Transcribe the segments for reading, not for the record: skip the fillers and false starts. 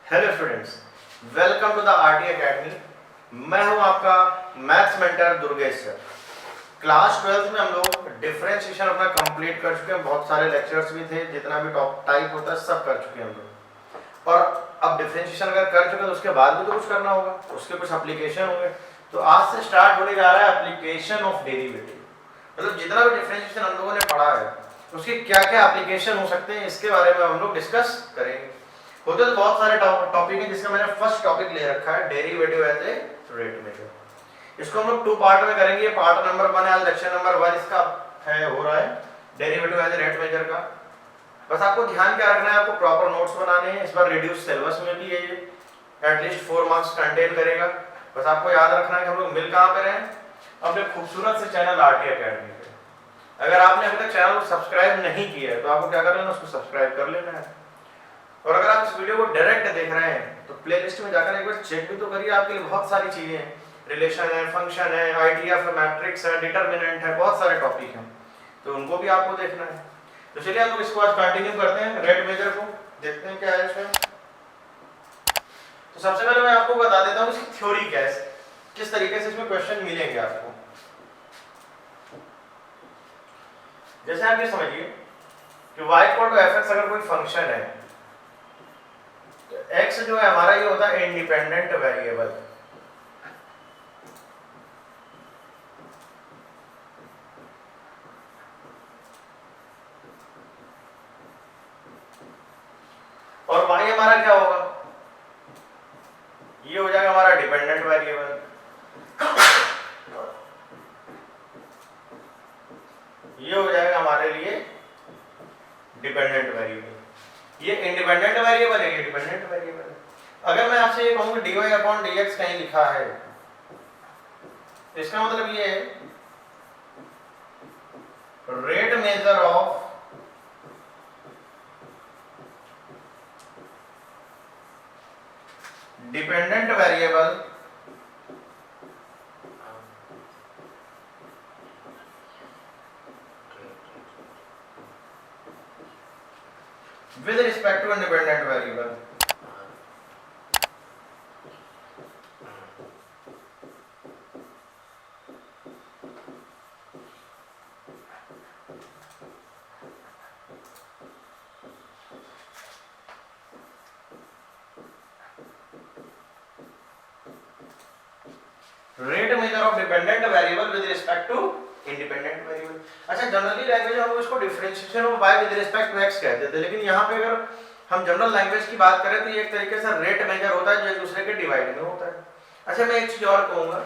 Hello students, welcome to the RT academy. मैं हूं आपका maths mentor Durgesh sir. Class 12th में हम लोग डिफरेंशिएशन अपना कंप्लीट कर चुके हैं। बहुत सारे लेक्चर्स भी थे, जितना भी टॉप टाइप होता है सब कर चुके हैं हम लोग। और अब डिफरेंशिएशन अगर कर चुके हैं तो उसके बाद भी तो कुछ करना होगा, उसके कुछ एप्लीकेशन होंगे। तो आज से स्टार्ट होने जा रहा है एप्लीकेशन ऑफ डेरिवेटिव। मतलब जितना भी डिफरेंशिएशन हम लोगों ने पढ़ा है उसके क्या क्या एप्लीकेशन हो सकते हैं, इसके बारे में हम लोग डिस्कस करेंगे। होते तो बहुत सारे टॉपिक हैं, जिसका मैंने फर्स्ट टॉपिक ले रखा है derivative as a rate measure. इसको हम लोग 2 पार्ट में करेंगे। पार्ट नंबर 1 आज लेक्चर नंबर 1 इसका हो रहा है derivative as a rate measure का। बस आपको ध्यान क्या रखना है, आपको प्रॉपर नोट्स बनाने हैं। इस बार रिड्यूस सिलेबस में भी है ये, एटलीस्ट 4 मार्क्स कंटेन करेगा। बस आपको याद रखना है कि हम लोग मिल कहाँ पे रहे, अपने खूबसूरत से चैनल आरटी एकेडमी पे। अगर आपने अभी तक चैनल को सब्सक्राइब नहीं किया है तो आपको क्या करना है, उसको सब्सक्राइब कर लेना है। और अगर आप इस वीडियो को डायरेक्ट देख रहे हैं तो प्लेलिस्ट में जाकर एक बार चेक भी तो करिए। आपके लिए बहुत सारी चीजें हैं, रिलेशन है, फंक्शन है, आईडीएफ है, मैट्रिक्स है, डिटरमिनेंट है, बहुत सारे टॉपिक हैं, तो उनको भी आपको देखना है। तो चलिए हम लोग इसको आज कंटिन्यू करते हैं। रेट मेजर को देखते हैं क्या है इसमें। तो सबसे पहले मैं आपको बता देता हूँ इसकी थ्योरी क्या है, किस तरीके से इसमें क्वेश्चन मिलेंगे आपको। जैसे आप ये समझिए कि y इक्वल टू fx अगर कोई फंक्शन है तो x जो है हमारा ये होता है इंडिपेंडेंट वेरिएबल। और y हमारा क्या होगा, ये हो जाएगा हमारा डिपेंडेंट वेरिएबल। ये हो जाएगा हमारे लिए डिपेंडेंट वेरिएबल। ये इंडिपेंडेंट वेरिएबल है, ये डिपेंडेंट वेरिएबल है। अगर मैं आपसे ये कहूं कि dy अपॉन dx कहीं लिखा है तो इसका मतलब ये है rate measure of dependent variable with respect to independent variable। Rate measure of dependent variable with respect to independent variable. अच्छा, जनरली लैंग्वेज में हम लोग इसको differentiation of y with respect to x कहते थे, लेकिन यहाँ पे अगर हम जनरल लैंग्वेज की बात करें तो ये एक तरीके से रेट मेजर होता है जो एक दूसरे के डिवाइड में होता है। अच्छा, मैं एक चीज और कहूंगा,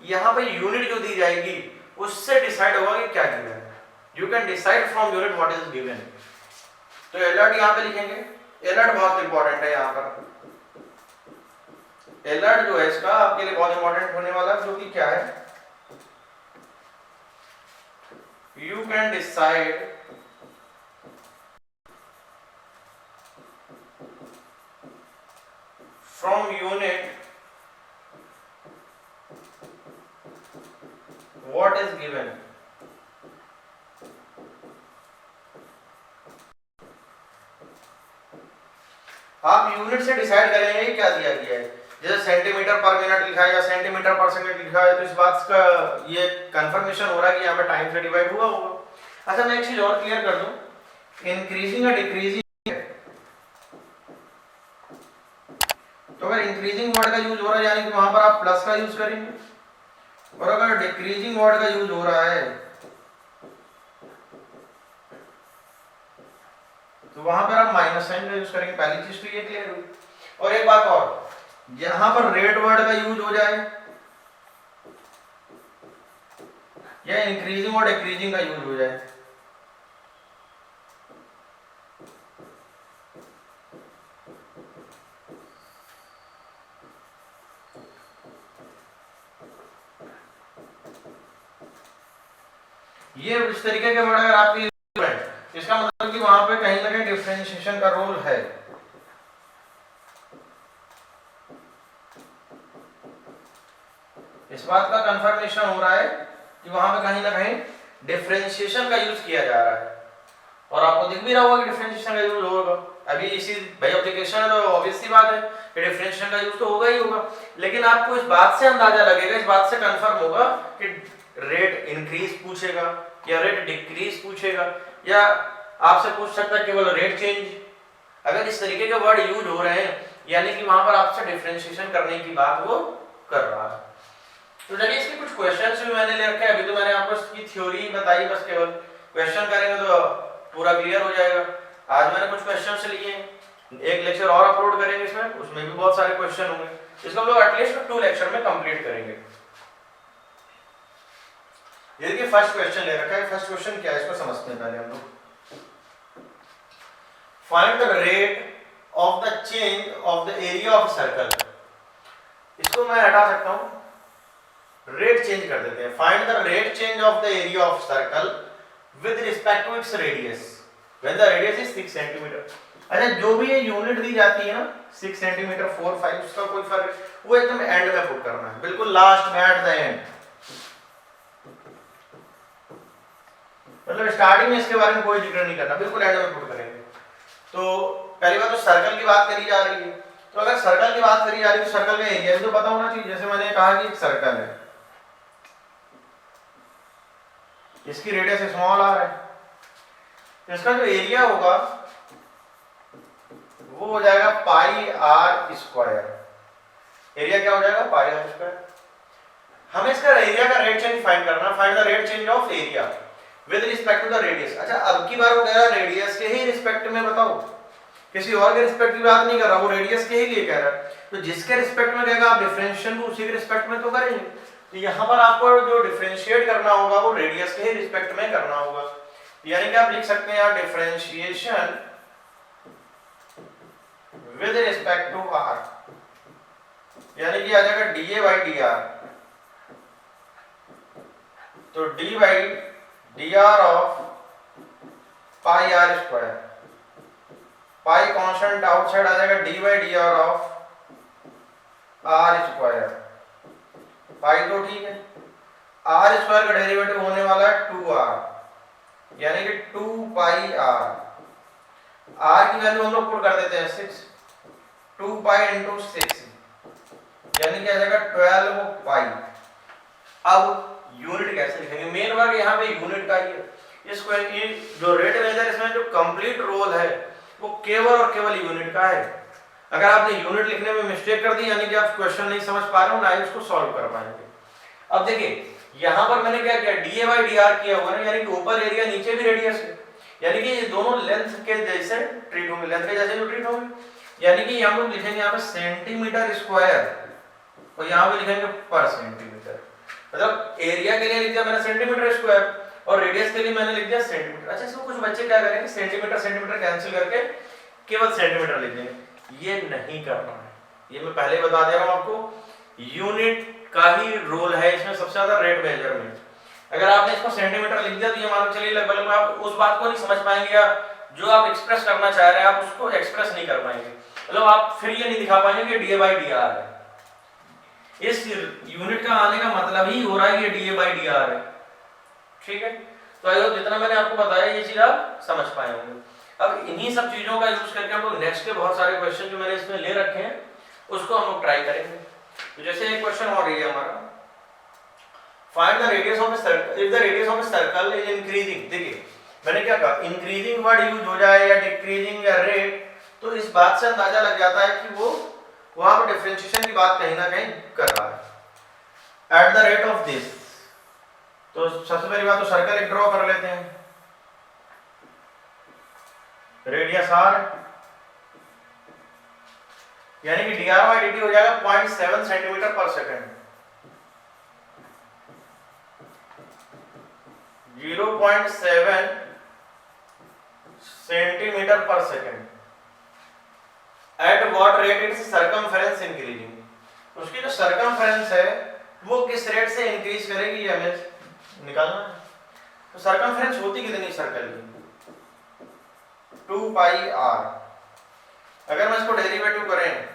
यहाँ पे यूनिट जो दी जाएगी उससे डिसाइड होगा कि क्या गिवन है। You can decide from unit what is given. तो एलर्ट यहाँ पे लिखेंगे, एलर्ट बहुत इंपॉर्टेंट है। यहाँ पर एलर्ट जो है इसका आपके लिए बहुत इंपॉर्टेंट होने वाला है, जो कि क्या है, you can decide from unit what is given। आप यूनिट से डिसाइड करेंगे क्या दिया गया है। जैसे सेंटीमीटर पर मिनट लिखा है या सेंटीमीटर पर सेकंड लिखा है तो इस बात का ये कंफर्मेशन हो रहा है कि यहाँ पे टाइम से डिवाइड हुआ होगा। अच्छा, मैं एक चीज और क्लियर कर दूं, इंक्रीजिंग या डिक्रीजिंग, तो अगर इंक्रीजिंग वर्ड का यूज हो रहा है यानी कि वहां पर आप प्लस का यूज करेंगे, और अगर डिक्रीजिंग वर्ड का यूज हो रहा है तो वहां पर आप माइनस साइन का यूज करेंगे। पहली चीज तो ये क्लियर हुई। और एक बात और, यहां पर रेट वर्ड का यूज हो जाए या इंक्रीजिंग और डिक्रीजिंग का यूज हो जाए, ये इस तरीके के वर्ड अगर आपके इसका मतलब कि वहां पे कहीं ना कहीं डिफरेंशिएशन का रोल है। इस बात का कंफर्मेशन हो रहा है कि वहां पे कहीं ना कहीं डिफरेंशिएशन का यूज किया जा रहा है। और आपको दिख भी रहा होगा कि डिफरेंशिएशन का यूज होगा। अभी इसी भाई एप्लीकेशन है तो ऑब्वियस सी बात है कि डिफरेंशिएशन का यूज तो होगा ही होगा, लेकिन आपको इस बात से अंदाजा लगेगा, इस बात से कंफर्म होगा कि रेट इंक्रीज पूछेगा या रेट डिक्रीज पूछेगा, या आपसे पूछ सकता है केवल रेट चेंज। अगर इस तरीके के वर्ड यूज हो रहे हैं यानी कि वहां पर आपसे डिफरेंशिएशन करने की बात वो कर रहा है। तो चलिए इसके कुछ क्वेश्चंस भी मैंने ले रखे हैं, अभी तो मैंने आपको इसकी थ्योरी बताई, बस केवल क्वेश्चन करेंगे तो पूरा क्लियर हो जाएगा। आज मैंने कुछ क्वेश्चंस लिए हैं, एक लेक्चर और अपलोड करेंगे इसमें, उसमें भी बहुत सारे क्वेश्चन होंगे, इसको हम लोग एटलीस्ट 2 लेक्चर में कंप्लीट करेंगे। ये देखिए फर्स्ट क्वेश्चन ले रखा है, फर्स्ट क्वेश्चन क्या है इसको समझते हैं पहले हम लोग। Find the rate of the change of the area of circle. इसको मैं हटा सकता हूं, रेट चेंज कर देते हैं। Find the rate change of the area of circle with respect to its radius when the radius is 6 centimetre. अच्छा, जो भी ये यूनिट दी जाती है ना 6 सेंटीमीटर 4 5, उसका कोई फर्क, वो एकदम एंड में पुट करना है, बिल्कुल लास्ट में एट द एंड, मतलब स्टार्टिंग में इसके बारे में कोई जिक्र नहीं करना, बिल्कुल एंड में पुट करेंगे। तो पहली बात तो सर्कल की बात करी जा रही है, तो अगर सर्कल की बात करी जा रही है तो सर्कल का एरिया भी तो पता होना चाहिए। जैसे मैंने कहा कि एक सर्कल है, इसकी रेडियस स्मॉल आर है, तो इसका जो एरिया होगा वो हो जाएगा पाई आर स्क्वायर। एरिया क्या हो जाएगा? Pi are square. हमें इसका एरिया का रेट चेंज फाइंड करना, find the rate change of area with respect to the radius. अच्छा, अब की बार वो कह रहा है रेडियस के ही रिस्पेक्ट में बताओ, किसी और के रिस्पेक्ट की बात नहीं कर रहा, वो रेडियस के ही लिए कह रहा है। तो जिसके रिस्पेक्ट में कहेगा आप डिफरेंशिएशन को उसी के रिस्पेक्ट में तो करेंगे। तो यहाँ पर आपको जो डिफरेंशिएट करना होगा वो रेडियस के ही रिस्पेक्ट में करना होगा, यानी कि आप लिख सकते हैं यार differentiation with respect to r, यानी कि आ जाएगा dA by dr। तो d by dr of pi are square, pi constant outside आ जाएगा d by dr of R square. Pi तो ठीक है, आर स्क्वायर का डेरिवेटिव होने वाला है 2r, यानी कि 2 पाई r। r की वैल्यू हम लोग पुट कर देते हैं 6, 2 पाई इंटू 6 यानी कि आ जाएगा 12 पाई। अब यूनिट कैसे लिखेंगे? मेन वर्क यहाँ पे यूनिट का ही है। इसको ये जो रेट मेजर इसमें जो कंप्लीट रोल है वो केवल और केवल यूनिट का है। अगर आपने यूनिट लिखने में मिस्टेक कर दी यानी कि आप क्वेश्चन नहीं समझ पा रहे हो, ना ही उसको सॉल्व कर पाएंगे। अब देखिए यहाँ पर मैंने क्या किया, dA by dr किया हुआ ना, यानी कि ऊपर एरिया नीचे भी रेडियस है, यानी कि ये दोनों लेंथ के जैसे ट्रीट होंगे, लेंथ के जैसे जो ट्रीट होंगे। यानी कि हम लोग लिखेंगे यहाँ पे सेंटीमीटर स्क्वायर और यहाँ पे लिखेंगे पर सेंटीमीटर। मतलब एरिया के लिए लिख दिया मैंने सेंटीमीटर स्क्वायर और रेडियस के लिए मैंने लिख दिया सेंटीमीटर। अच्छा, इसमें कुछ बच्चे क्या करेंगे, सेंटीमीटर सेंटीमीटर कैंसिल करके केवल सेंटीमीटर लिख देंगे। ये नहीं करना है, ये मैं पहले बता दे रहा हूँ आपको। यूनिट का ही रोल है इसमें सबसे ज्यादा रेट मेजरमेंट। अगर आपने इसको सेंटीमीटर लिख दिया तो ये मान के चलिए लगभग आप उस बात को नहीं समझ पाएंगे, या जो आप एक्सप्रेस करना चाह रहे हैं आप उसको एक्सप्रेस नहीं कर पाएंगे। मतलब आप फिर ये नहीं दिखा पाएंगे कि dA by dr है। इस यूनिट का आने का मतलब ही हो रहा है कि dA by dr है, ठीक है। तो आई होप जितना मैंने आपको बताया ये चीज आप समझ पाए होंगे। अब इन्हीं सब चीजों का यूज करके हम लोग नेक्स्ट के बहुत सारे क्वेश्चन जो मैंने इसमें ले रखे हैं उसको हम लोग ट्राई करेंगे। तो जैसे एक क्वेश्चन और है हमारा, find the radius of a circle if the radius of a circle is increasing. देखिए मैंने क्या कहा, इंक्रीजिंग वर्ड यूज हो जाए या डिक्रीजिंग या रेट, तो इस बात से अंदाजा लग जाता है कि वो वहां पर डिफरेंशिएशन की बात कहीं ना कहीं कर रहा है। At the rate of this, तो सबसे पहली बात तो सर्कल एक ड्रॉ कर लेते हैं, रेडियस r, यानी कि dr by dt हो जाएगा 0.7 सेंटीमीटर पर सेकंड, 0.7 सेंटीमीटर पर second. At what rate it's circumference increasing, उसकी जो सर्कमफेरेंस है वो किस रेट से इंक्रीज करेगी ये हमें निकालना है। तो सर्कमफेरेंस होती कितनी सर्कल की, 2 पाई r। अगर मैं इसको डेरिवेटिव करें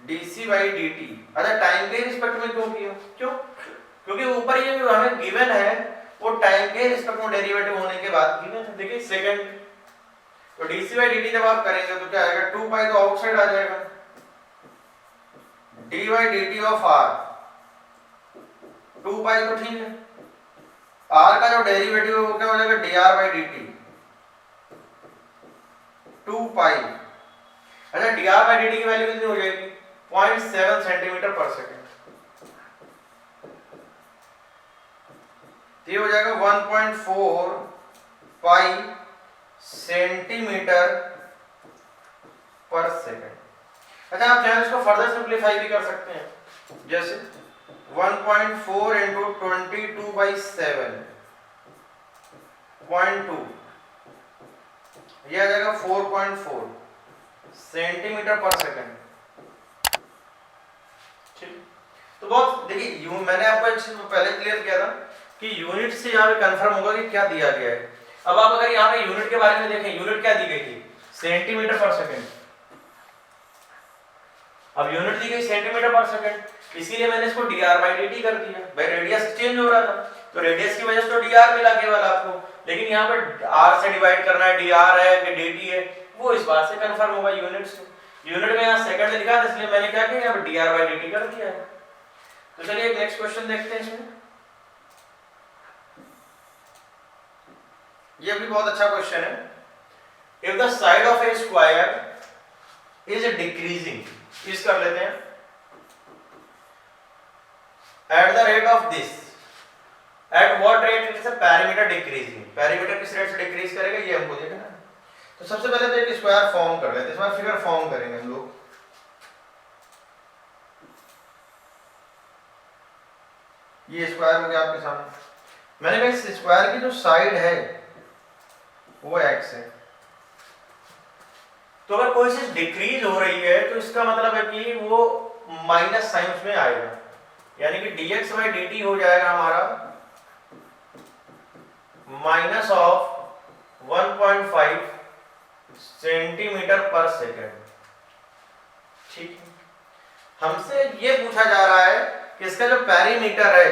dc by dt, अच्छा टाइम के रिस्पेक्ट में क्यों किया, क्यों? क्योंकि ऊपर ये जो हमें गिवन है वो टाइम के रिस्पेक्ट में डेरिवेटिव होने के बाद गिवन है। देखिए सेकंड, तो dc बाई dt जब आप करेंगे तो क्या आएगा, 2 पाई तो आउटसाइड आ जाएगा, d by dt of r, 2 पाई तो ठीक है, r का जो डेरिवेटिव है वो क्या हो जाएगा, dr बाई dt, 2 पाई। अच्छा dr बाई dt की वैल्यू कितनी हो जाएगी, 0.7 सेंटीमीटर पर सेकेंड, ये हो जाएगा 1.4 पाई सेंटीमीटर पर सेकेंड। अच्छा आप चाहें इसको फर्दर सिंप्लीफाई भी कर सकते हैं, जैसे 1.4 इंटू 22/7.2, ये आ जाएगा 4.4 सेंटीमीटर पर सेकेंड। ठीक, तो बहुत देखिए मैंने आपको एक चीज पहले क्लियर किया था कि यूनिट से यहाँ पे कंफर्म होगा कि क्या दिया गया है। अब आप अगर यहाँ पे यूनिट के बारे में देखें, यूनिट क्या दी गई थी, सेंटीमीटर पर सेकेंड। अब यूनिट दी गई सेंटीमीटर पर सेकेंड, इसीलिए मैंने इसको dr बाई dt कर दिया। भाई रेडियस चेंज हो रहा था तो रेडियस की वजह से तो dr मिला केवल आपको, लेकिन यहाँ पे r से डिवाइड करना है, dr है कि dt है, वो इस बात से कंफर्म होगा यूनिट से। यूनिट में यहाँ सेकंड लिखा था इसलिए मैंने क्या किया, यहाँ पे dr बाई dt कर दिया है। तो चलिए एक नेक्स्ट क्वेश्चन देखते हैं इसमें। ये भी बहुत अच्छा क्वेश्चन है। If the side of A square is decreasing, इस कर लेते हैं, at the rate of this, at what rate it is a perimeter decreasing, perimeter किस रेट से डिक्रीज करेगा ये हमको देखना है। तो सबसे पहले तो एक स्क्वायर फॉर्म कर लेते हैं, इसमें फिगर फॉर्म करेंगे हम लोग। ये स्क्वायर हो गया आपके सामने, मैंने कहा इस स्क्वायर की जो साइड है वो x है। तो अगर कोई चीज डिक्रीज हो रही है तो इसका मतलब है कि वो माइनस साइन में आएगा, यानी कि dx बाई dt हो जाएगा हमारा माइनस ऑफ 1.5 सेंटीमीटर पर सेकेंड। ठीक है, हमसे ये पूछा जा रहा है कि इसका जो पेरीमीटर है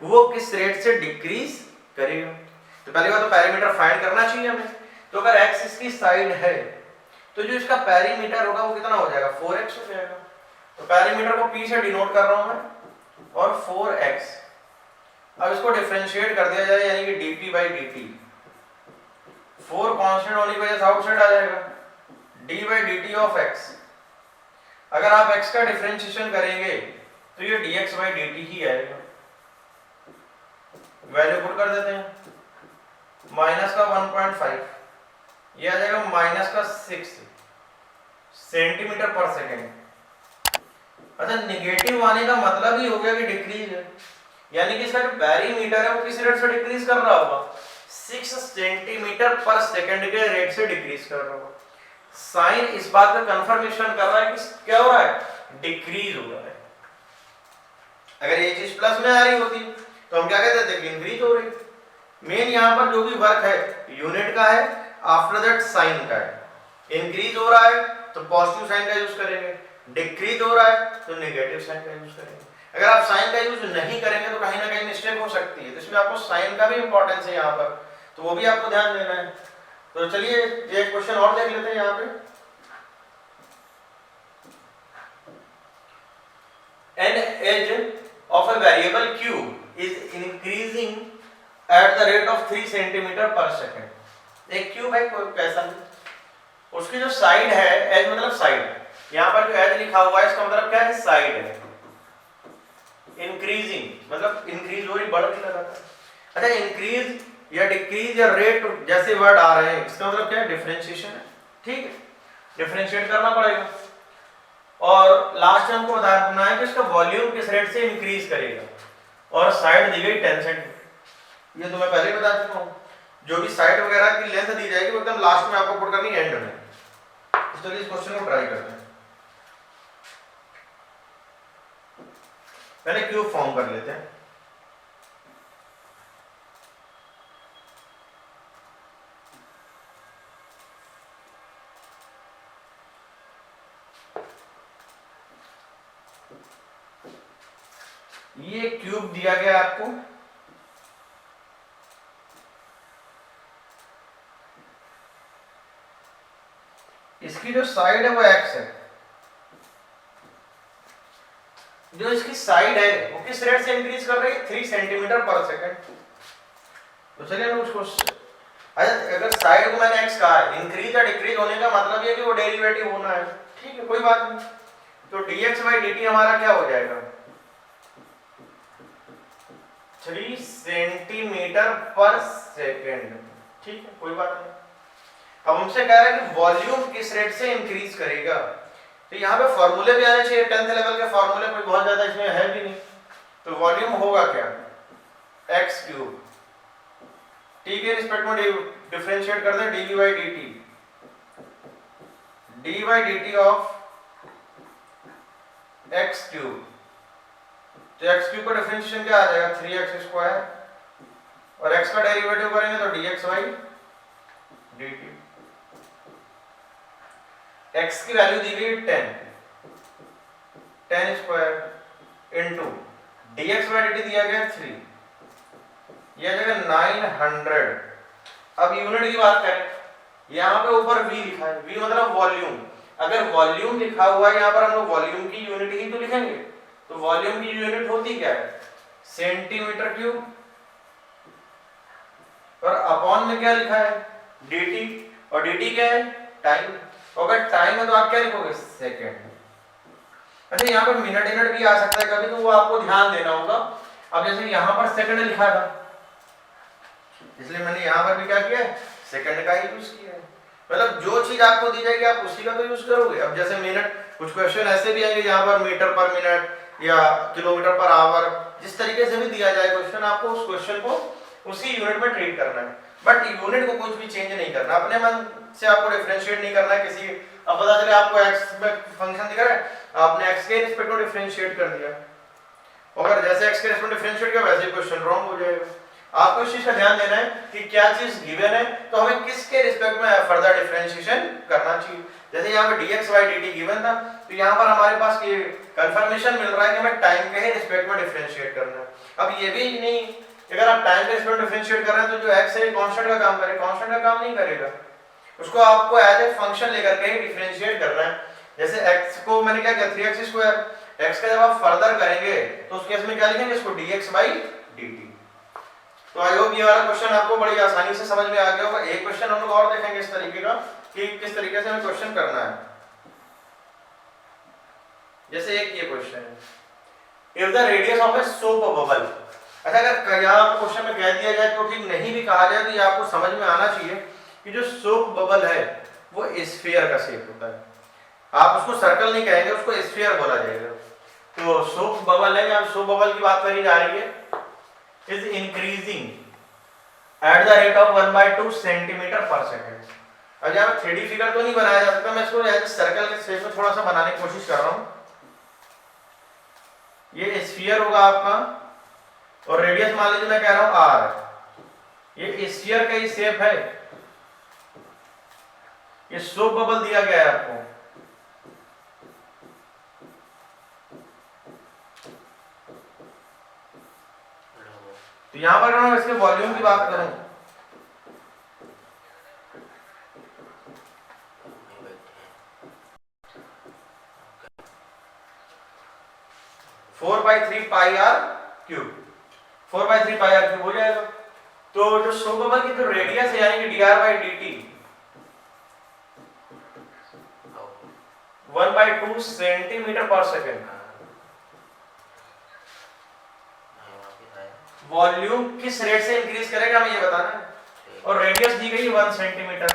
वो किस रेट से डिक्रीज करेगा। तो पहली बात तो पेरीमीटर फाइंड करना चाहिए हमें। तो अगर x इसकी साइड है तो जो इसका पेरीमीटर होगा वो कितना हो जाएगा, 4x हो जाएगा। तो पेरीमीटर को p से डिनोट कर रहा हूं मैं और 4x। अब इसको डिफरेंशिएट कर दिया जाए यानी कि dp बाई dt, 4 कांस्टेंट होने की वजह से आउटसाइड आ जाएगा, d by dt of x। अगर आप x का डिफरेंशिएशन करेंगे तो ये dx बाई dt ही आएगा। वैल्यू पुट कर देते हैं, माइनस का 1.5, ये आ जाएगा माइनस का 6 सेंटीमीटर पर सेकेंड। अच्छा निगेटिव आने का मतलब ही हो गया कि डिक्रीज है, यानी कि इसका जो पेरीमीटर है वो किस रेट से डिक्रीज कर रहा होगा, 6 सेंटीमीटर पर सेकेंड के रेट से डिक्रीज कर रहा होगा। साइन इस बात का कंफर्मेशन कर रहा है कि क्या हो रहा है, डिक्रीज हो रहा है। अगर ये चीज प्लस में आ रही होती तो हम क्या कहते थे कि इंक्रीज हो रही। मेन यहाँ पर जो भी वर्क है यूनिट का है, आफ्टर दैट साइन का है। इंक्रीज हो रहा है तो पॉजिटिव साइन का यूज करेंगे, डिक्रीज हो रहा है तो नेगेटिव साइन का यूज करेंगे। अगर आप साइन का यूज नहीं करेंगे तो कहीं ना कहीं मिस्टेक हो सकती है, तो इसमें आपको साइन का भी इंपॉर्टेंस है यहाँ पर, तो वो भी आपको ध्यान देना है। तो चलिए एक क्वेश्चन और देख लेते हैं यहाँ पे। An edge of a variable q is increasing at the rate of 3 centimeter per second. एक क्यूब है कोई कैसा भी, उसकी जो साइड है, एज मतलब साइड, यहाँ पर जो एज लिखा हुआ है इसका मतलब क्या है, साइड है। इंक्रीजिंग मतलब इंक्रीज हो रही, बढ़ रही लगातार। अच्छा इंक्रीज या डिक्रीज या रेट जैसे वर्ड आ रहे हैं इसका मतलब क्या है, डिफरेंशिएशन है। ठीक है, डिफरेंशिएट करना पड़ेगा। और लास्ट में हमको बताना है कि इसका वॉल्यूम किस रेट से इंक्रीज करेगा, और साइड दी गई 10 सेंटीमीटर। ये तो मैं पहले ही बता चुका हूँ, जो भी साइड वगैरह की लेंथ दी जाएगी वो एकदम लास्ट में आपको पुट करनी है, एंड में। चलिए इस क्वेश्चन को ट्राई करते हैं। पहले क्यूब फॉर्म कर लेते हैं। ये क्यूब दिया गया आपको, इसकी जो साइड है वो x है, जो इसकी साइड है वो किस रेट से इंक्रीज कर रही है, 3 सेंटीमीटर पर सेकंड। तो चलिए हम उसको, अगर साइड को मैंने x कहा है, इंक्रीज या डिक्रीज होने का मतलब ये कि वो डेरिवेटिव होना है, ठीक है कोई बात नहीं। तो dx by dt हमारा क्या हो जाएगा, 3 सेंटीमीटर पर सेकंड, ठीक है कोई बात नहीं। अब हमसे कह रहा है कि वॉल्यूम किस रेट से इंक्रीज करेगा, तो यहाँ पे फॉर्मूले भी आने चाहिए, 10th लेवल के फॉर्मूले कोई बहुत ज्यादा इसमें है भी नहीं। तो वॉल्यूम होगा क्या, x क्यूब, t के रिस्पेक्ट में डिफरेंशिएट कर दें, dv by dt, d by dt of x cube. तो x क्यूब का डिफरेंशिएशन क्या आ जाएगा, 3x स्क्वायर, और x का डेरिवेटिव करेंगे तो dx by dt। x की वैल्यू दी गई 10 square into dx by dt दिया गया 3, यह जगह 900। अब यूनिट की बात करें, यहाँ पे ऊपर v लिखा है, v मतलब वॉल्यूम। अगर वॉल्यूम लिखा हुआ है यहाँ पर, हम लोग वॉल्यूम की यूनिट ही तो लिखेंगे। तो वॉल्यूम की यूनिट होती क्या है, सेंटीमीटर क्यूब, और अपॉन में क्या लिखा है, dt, और dt क्या है, टाइम। अगर टाइम है तो आप क्या लिखोगे, सेकेंड। अच्छा यहाँ पर मिनट भी आ सकता है कभी, तो वो आपको ध्यान देना होगा। अब जैसे यहाँ पर सेकंड लिखा था, इसलिए मैंने यहाँ पर भी क्या किया है, सेकंड का ही यूज किया है। मतलब जो चीज आपको दी जाएगी आप उसी का तो यूज करोगे। अब जैसे मिनट, कुछ क्वेश्चन ऐसे भी आएंगे यहाँ पर मीटर पर मिनट या किलोमीटर पर आवर, जिस तरीके से भी दिया जाए क्वेश्चन, आपको उस क्वेश्चन को उसी यूनिट में ट्रीट करना है। बट यूनिट को कुछ भी चेंज नहीं करना, अपने मन से आपको डिफरेंशिएट नहीं करना है किसी। अब पता चले आपको x में फंक्शन दिख रहा है, आपने x के रिस्पेक्ट में डिफरेंशिएट कर दिया, अगर जैसे x के रिस्पेक्ट में डिफरेंशिएट किया वैसे ही क्वेश्चन रॉन्ग हो जाएगा। आपको इस चीज का ध्यान देना है कि क्या चीज गिवन है तो हमें किसके रिस्पेक्ट में फर्दर डिफरेंशिएशन करना चाहिए। जैसे यहाँ पे dx by dt गिवन था, तो यहाँ पर हमारे पास ये कंफर्मेशन मिल रहा है कि हमें टाइम के ही रिस्पेक्ट में डिफरेंशिएट करना है। अब ये भी नहीं, अगर आप टाइम के रिस्पेक्ट में डिफरेंशिएट कर रहे हैं तो जो x है कांस्टेंट का काम करेगा, कांस्टेंट का काम नहीं करेगा, उसको आपको एज ए फंक्शन लेकर के डिफरेंशिएट करना है। जैसे x को मैंने क्या किया, 3x स्क्वायर, x का जब आप फर्दर करेंगे तो उस केस में क्या लिखेंगे, इसको dx by dt। तो आई होप ये वाला क्वेश्चन आपको बड़ी आसानी से समझ में आ गया होगा। एक क्वेश्चन हम लोग और देखेंगे इस तरीके का कि किस तरीके से हमें क्वेश्चन करना है। जैसे एक ये क्वेश्चन है, if the radius of a soap bubble. अच्छा अगर यहाँ क्वेश्चन में कह दिया जाए तो ठीक, नहीं भी कहा जाए तो ये आपको समझ में आना चाहिए कि जो सोप बबल है वो स्फीयर का शेप होता है। आप उसको सर्कल नहीं कहेंगे, उसको स्फीयर बोला जाएगा। तो सोप बबल है, यहाँ सोप बबल की बात करी जा रही है, is increasing at the rate of 1/2 centimetre पर सेकंड। अब यहाँ पे 3D फिगर तो नहीं बनाया जा सकता, मैं इसको एज सर्कल के शेप में थोड़ा सा बनाने की कोशिश कर रहा हूँ। ये स्फीयर होगा आपका, और रेडियस मान लीजिए मैं कह रहा हूँ r। ये स्फीयर का ही शेप है, ये सोप बबल दिया गया है आपको। तो यहां पर मैं इसके वॉल्यूम की बात करूं, four by three pi are cube, 4/3 pi are cube हो जाएगा। तो जो सोप बबल की जो रेडियस है यानी कि dr by dt 1/2 सेंटीमीटर पर सेकंड। वॉल्यूम किस रेट से इंक्रीज करेगा हमें ये बताना है, और रेडियस दी गई 1 सेंटीमीटर।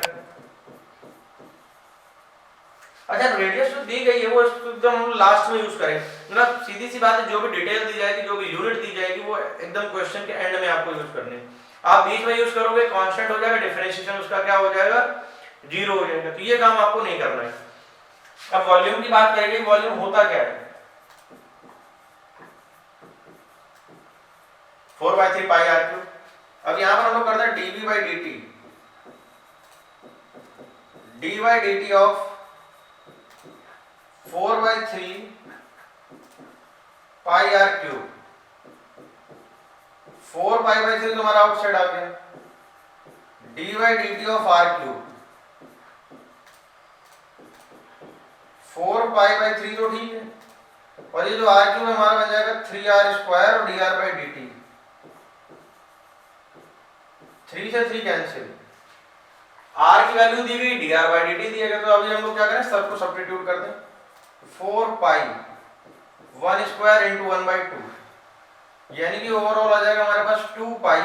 अच्छा रेडियस जो दी गई है वो एकदम लास्ट में यूज करें, मतलब सीधी सी बात है, जो भी डिटेल दी जाएगी, जो भी यूनिट दी जाएगी वो एकदम क्वेश्चन के एंड में आपको यूज करनी है। आप बीच में यूज करोगे कांस्टेंट हो जाएगा, डिफरेंशिएशन उसका क्या हो जाएगा, 0 हो जाएगा। तो ये काम आपको नहीं करना है। अब वॉल्यूम की बात करेंगे, वॉल्यूम होता क्या है, 4/3 पाई आर क्यूब। अब यहां पर हम लोग करते हैं dv by dt, d by dt of 4/3 pi are cube. 4π/3 तुम्हारा आउटसाइड आ गया, d by dt of R cube 4 पाई/3 तो ठीक है, और ये जो आर क्यूब है हमारा बन जाएगा 3r² और dr/dt। 3 से 3 कैंसिल, r की वैल्यू दी गई, dr/dt दिया गया, तो अभी हम लोग क्या करें, सब को सब्स्टिट्यूट कर दें। 4 पाई 1² इंटू 1/2, यानी कि ओवरऑल आ जाएगा हमारे पास 2 पाई,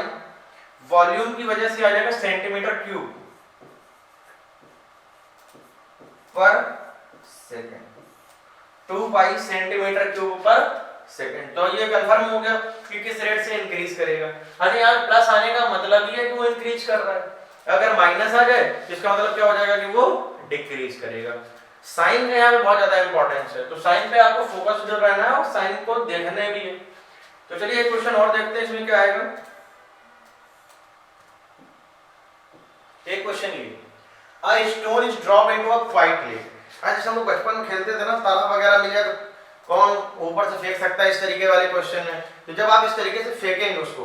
वॉल्यूम की वजह से आ जाएगा सेंटीमीटर क्यूब पर सेकेंड, 2 पाई सेंटीमीटर क्यूब पर सेकेंड। तो ये कंफर्म हो गया कि किस रेट से इंक्रीज करेगा। अरे यहाँ प्लस आने का मतलब ये है कि वो इंक्रीज कर रहा है, अगर माइनस आ जाए इसका मतलब क्या हो जाएगा कि वो डिक्रीज करेगा। साइन का यहाँ पे बहुत ज्यादा इंपॉर्टेंस है, तो साइन पे आपको फोकस जो रहना है और साइन को देखने भी है। तो चलिए एक क्वेश्चन और देखते हैं, इसमें क्या आएगा। एक क्वेश्चन ये, a stone is drop into a quite lake. जैसे हम लोग बचपन में खेलते थे ना, तालाब वगैरह मिल जाए तो कौन ऊपर से फेंक सकता है, इस तरीके वाले क्वेश्चन है। तो जब आप इस तरीके से फेंकेंगे उसको,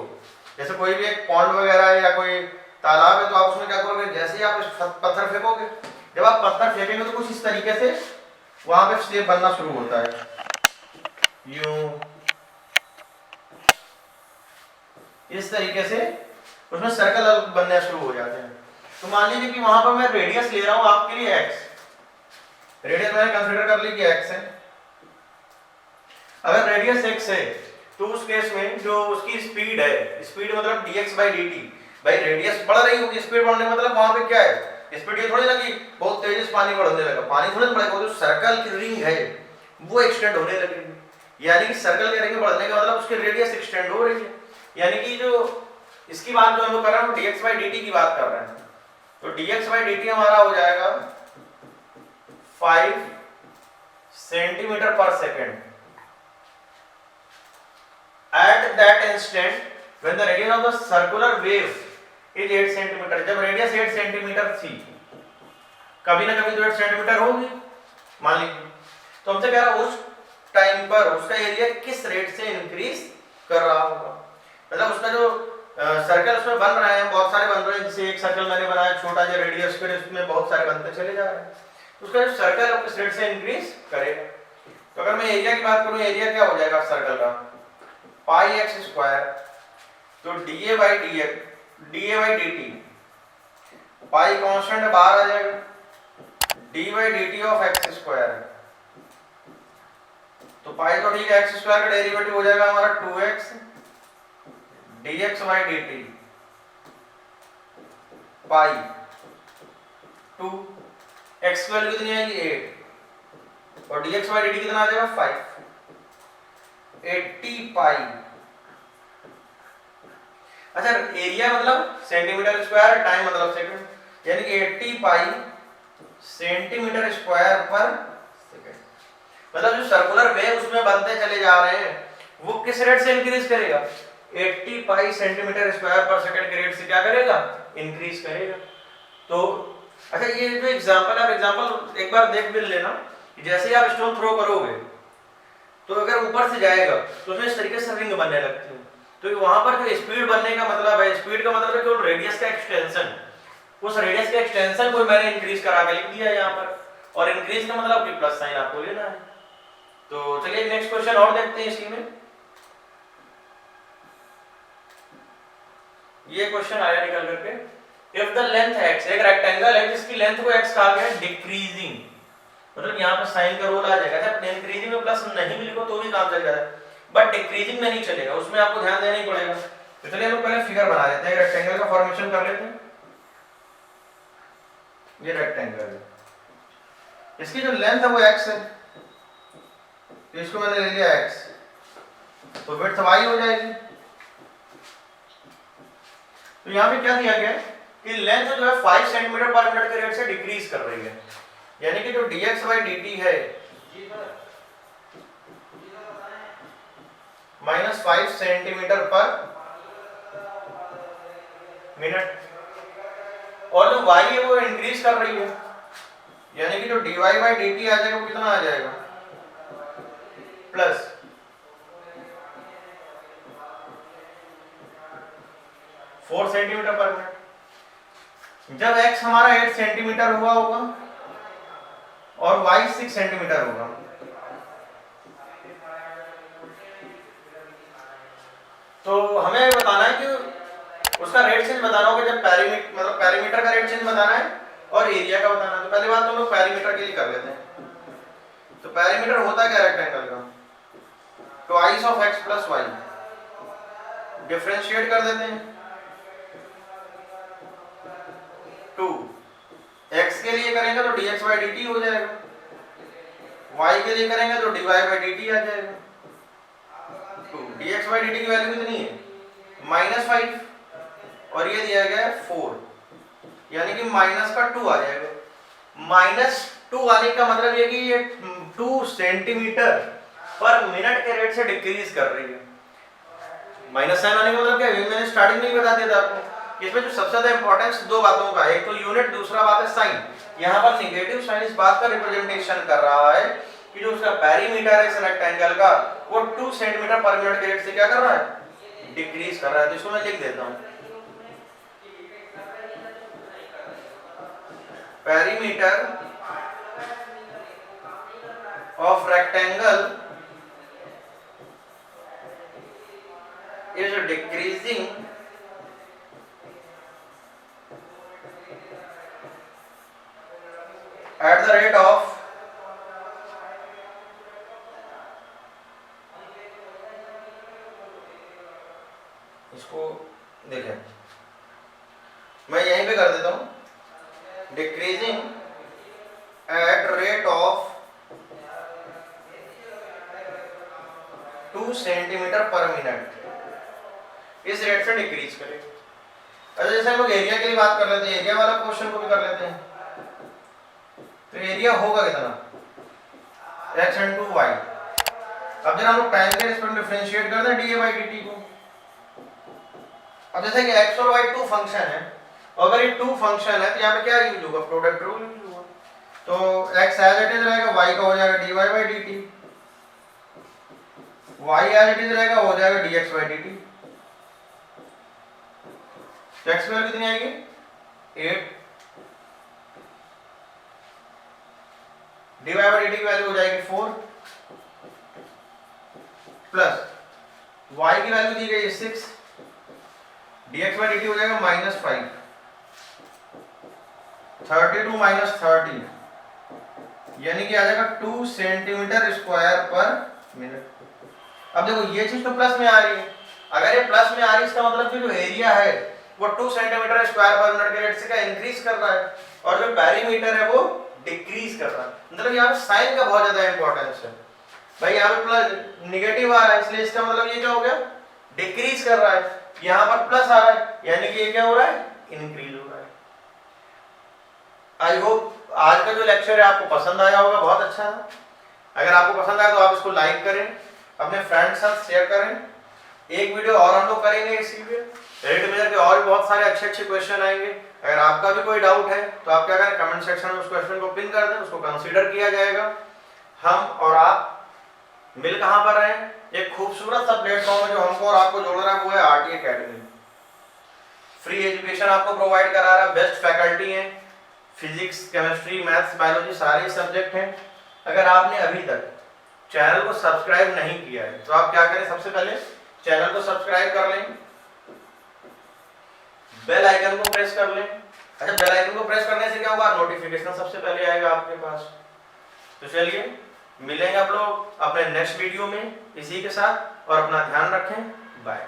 जैसे कोई भी एक पॉन्ड वगैरह है या कोई तालाब है, तो आप उसमें क्या करोगे, जैसे ही आप पत्थर फेंकोगे, जब आप पत्थर फेंकेंगे तो कुछ इस तरीके से वहां पे शेप बनना शुरू होता है, यूं इस तरीके से उसमें सर्कल बनने शुरू हो जाते हैं। तो मान लीजिए कि वहां पर मैं रेडियस ले रहा हूं आपके लिए x, रेडियस मैंने कंसीडर कर ली कि x है। अगर रेडियस x है तो उस केस में जो उसकी स्पीड है, स्पीड मतलब dx/dt, भाई रेडियस बढ़ रही होगी, स्पीड बढ़ने मतलब वहां पे क्या है, स्पीड ये थोड़ी ना कि बहुत तेजी से पानी बढ़ने लगा, पानी थोड़ी बढ़ेगा, जो सर्कल की रिंग है वो एक्सटेंड होने लगेगी, यानी कि सर्कल की रिंग बढ़ने का मतलब उसकी रेडियस एक्सटेंड हो रही है। यानी कि जो इसकी बात जो हम लोग कर रहे हैं dx/dt की बात कर रहे हैं, तो dx/dt हमारा हो जाएगा 5 सेंटीमीटर पर second at that instant when the radius of the circular wave is 8 centimetre. जब रेडियस 8 सेंटीमीटर थी, कभी ना कभी तो 8 सेंटीमीटर होगी मान लीजिए, तो हमसे कह रहा उस टाइम पर उसका एरिया किस रेट से इंक्रीज कर रहा होगा। मतलब उसका जो सर्कल उसमें बन रहे हैं, बहुत सारे बन रहे हैं, जैसे एक सर्कल मैंने बनाया छोटा जो रेडियस के, उसमें बहुत सारे बनते चले जा रहे हैं, तो उसका जो सर्कल है किस रेट से इंक्रीज करेगा। तो अगर मैं एरिया की बात करूं, एरिया क्या हो जाएगा सर्कल का, πx², तो dA/dt, पाई कांस्टेंट बाहर आ जाएगा, d/dt ऑफ x², तो पाई तो ठीक है, x² का डेरिवेटिव हो जाएगा हमारा 2x dx/dt, पाई 2, x की वैल्यू कितनी आएगी 8, और dx/dt कितना आ जाएगा 5, 80 पाई। अच्छा, एरिया मतलब सेंटीमीटर स्क्वायर, टाइम मतलब सेकंड, यानी कि 80 पाई सेंटीमीटर स्क्वायर पर सेकंड। मतलब जो सर्कुलर वेव उसमें बनते चले जा रहे हैं वो किस रेट से इंक्रीज करेगा, 80 पाई सेंटीमीटर स्क्वायर पर सेकंड के रेट से क्या करेगा, इंक्रीज करेगा। तो अच्छा, ये जो एग्जांपल है, एग्जांपल एक बार देख भी लेना, जैसे ही आप स्टोन थ्रो करोगे तो अगर ऊपर से जाएगा तो उसमें इस तरीके से रिंग बनने लगती है, तो वहां पर जो स्पीड बनने का मतलब है, स्पीड का मतलब है कि रेडियस का एक्सटेंशन, उस रेडियस के एक्सटेंशन को मैंने इंक्रीज करा के लिख दिया यहाँ पर, और इंक्रीज का मतलब कि प्लस साइन आपको लेना है। तो चलिए नेक्स्ट क्वेश्चन और देखते हैं इसी में। ये क्वेश्चन आया निकल करके, इफ द लेंथ x, एक रेक्टेंगल है जिसकी लेंथ को x कहा गया डिक्रीजिंग, मतलब यहाँ पर साइन का रोल आ जाएगा। जब इंक्रीजिंग में प्लस नहीं भी लिखो तो भी काम चल जाएगा, बट डिक्रीजिंग में नहीं चलेगा, उसमें आपको ध्यान देना ही पड़ेगा। तो चलिए हम लोग पहले फिगर बना लेते हैं, रेक्टेंगल का फॉर्मेशन कर लेते हैं। ये रेक्टेंगल है, इसकी जो लेंथ है वो x है, तो इसको मैंने ले लिया x, तो विड्थ y हो जाएगी। तो यहाँ पे क्या दिया गया है कि लेंथ जो है 5 सेंटीमीटर पर मिनट के रेट से डिक्रीज कर रही है, यानी कि जो dx/dt है -5 सेंटीमीटर पर मिनट, और जो y है वो इंक्रीज कर रही है, यानी कि जो dy/dt आ जाएगा वो कितना आ जाएगा, प्लस 4 सेंटीमीटर पर मिनट। जब x हमारा 8 सेंटीमीटर हुआ होगा और y 6 सेंटीमीटर होगा। तो हमें बताना है कि उसका रेट चेंज बताना होगा जब पैरीमीटर का रेट चेंज बताना है और एरिया का बताना है। तो पहली बात तो हम लोग पैरीमीटर के लिए कर लेते हैं। तो पैरीमीटर होता क्या रेक्टेंगल का, twice of x plus y, differentiate कर देते हैं। 2 x के लिए करेंगे तो dx by dt हो जाएगा, y के लिए करेंगे तो dy by dt आ जाएगा। तो dx by dt की वैल्यू कितनी है, -5, और ये दिया गया है 4, यानी कि माइनस का 2 आ जाएगा। -2 आने का मतलब ये कि ये 2 सेंटीमीटर पर मिनट के रेट से डिक्रीज कर रही है। -साइन आने का मतलब क्या है, मैंने स्टार्टिंग में ही बता दिया था आपको। इसमें जो सबसे ज्यादा इंपॉर्टेंस दो बातों का, एक तो यूनिट, दूसरा बात है साइन। यहाँ पर नेगेटिव साइन इस बात का रिप्रेजेंटेशन कर रहा है कि जो उसका पेरीमीटर है इस रेक्टेंगल का वो 2 सेंटीमीटर पर मिनट के रेट से क्या कर रहा है, डिक्रीज कर रहा है। तो इसको मैं लिख देता हूँ, perimeter of rectangle is decreasing at the rate of इसको देखें, मैं यहीं पे कर देता हूं, decreasing at rate of 2 centimetre पर मिनट, इस रेट से डिक्रीज करे। अच्छा जैसे हम लोग एरिया के लिए बात कर लेते हैं, एरिया वाला क्वेश्चन को भी कर लेते हैं। तो एरिया होगा कितना, x into y। अब जरा हम लोग टाइम के रिस्पेक्ट में डिफरेंशिएट करते हैं dA by dt को। अब जैसे कि x और y 2 फंक्शन है, अगर ये 2 फंक्शन है तो यहाँ पे क्या यूज होगा, प्रोडक्ट रूल यूज होगा। तो x एज इट इज रहेगा, y का हो जाएगा dy by dt, y as it is रहेगा, हो जाएगा dx by dt। तो x की वैल्यू कितनी आएगी, 8, dy by dt की वैल्यू हो जाएगी 4, प्लस y की वैल्यू दी गई है 6, dx by dt हो जाएगा -5, 32 माइनस 30, यानी कि आ जाएगा 2 सेंटीमीटर स्क्वायर पर मिनट। अब देखो ये चीज तो प्लस में आ रही है, अगर ये प्लस में आ रही है इसका मतलब कि जो एरिया है वो 2 सेंटीमीटर स्क्वायर पर मिनट के रेट से क्या इंक्रीज कर रहा है, और जो पेरीमीटर है वो डिक्रीज कर रहा है। मतलब यहाँ पे साइन का बहुत ज्यादा इंपॉर्टेंस है भाई, यहाँ पे प्लस नेगेटिव आ रहा है इसलिए इसका मतलब ये क्या हो गया, डिक्रीज कर रहा है। यहाँ पर प्लस आ रहा है यानी कि ये क्या हो रहा है, इंक्रीज हो रहा है। आई होप आज का जो लेक्चर है आपको पसंद आया होगा, बहुत अच्छा है। अगर आपको पसंद आया तो आप इसको लाइक करें, अपने फ्रेंड्स के साथ शेयर करें। एक वीडियो और हम लोग करेंगे इसी पे, रेट मेजर के और भी बहुत सारे अच्छे अच्छे क्वेश्चन आएंगे। अगर आपका भी कोई डाउट है तो आप क्या करें, कमेंट सेक्शन में उस क्वेश्चन को पिन कर दें, उसको कंसीडर किया जाएगा। हम और आप मिल कहाँ पर रहे हैं, एक खूबसूरत सा प्लेटफॉर्म है जो हमको और आपको जोड़ रहा है, वो है आरटी एकेडमी। फ्री एजुकेशन आपको प्रोवाइड करा रहा है, बेस्ट फैकल्टी है, फिजिक्स, केमिस्ट्री, मैथ्स, बायोलॉजी सारे सब्जेक्ट हैं। अगर आपने अभी तक चैनल को सब्सक्राइब नहीं किया है तो आप क्या करें, सबसे पहले चैनल को सब्सक्राइब कर लें, बेल आइकन को प्रेस कर लें। अच्छा बेल आइकन को प्रेस करने से क्या होगा, नोटिफिकेशन सबसे पहले आएगा आपके पास। तो चलिए मिलेंगे आप लोग अपने नेक्स्ट वीडियो में इसी के साथ, और अपना ध्यान रखें, बाय।